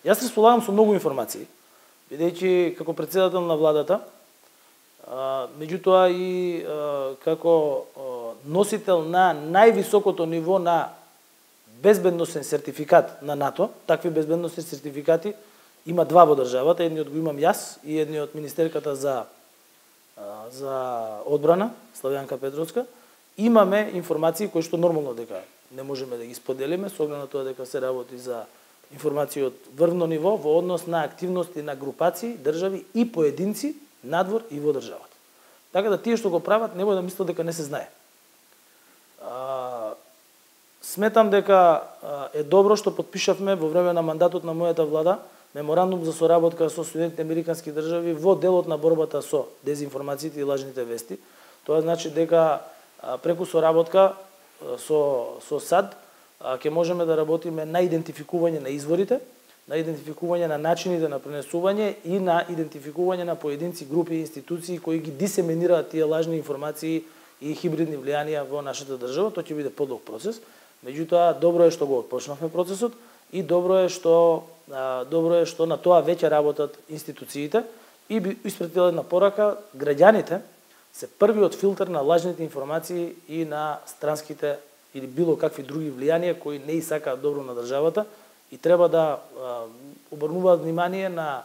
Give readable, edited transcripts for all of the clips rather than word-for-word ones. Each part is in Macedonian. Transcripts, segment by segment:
Јас располагам со многу информации, бидејќи како председател на владата, меѓутоа и како носител на највисокото ниво на безбедносен сертификат на НАТО. Такви безбедносни сертификати има два во државата, едниот го имам јас и едниот министерката за одбрана, Славјанка Петровска. Имаме информации кои што нормално дека не можеме да ги споделиме, со оглед на тоа дека се работи за информации од врвно ниво во однос на активности на групации, држави и поединци надвор и во државата. Така да тие што го прават не може да мислат дека не се знае. Сметам дека е добро што потпишавме во време на мандатот на мојата влада меморандум за соработка со Соединетите американски држави во делот на борбата со дезинформациите и лажните вести. Тоа значи дека преку соработка со САД ќе можеме да работиме на идентификување на изворите, на идентификување на начините на пренесување и на идентификување на поединци, групи и институции кои ги дисеминираат тие лажни информации и хибридни влијанија во нашата држава. Тоа ќе биде подлог процес. Меѓутоа, добро е што го отпочнавме процесот и добро е што на тоа веќе работат институциите и би испратила една порака: граѓаните се првиот филтер на лажните информации и на странските или било какви други влијанија кои не и сакаат добро на државата и треба да обрнуваат внимание на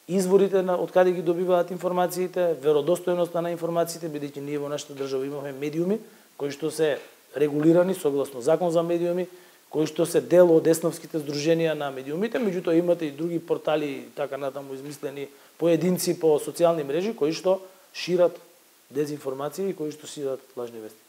изворите од каде ги добиваат информациите, веродостојноста на информациите, бидејќи ние во нашата држава имаме медиуми кои што се регулирани согласно закон за медиуми, кои што се дел од есновските здруженија на медиумите, меѓутоа имате и други портали и така натаму измислени поединци по социјални мрежи кои што шират дезинформации и кои што шират лажни вести.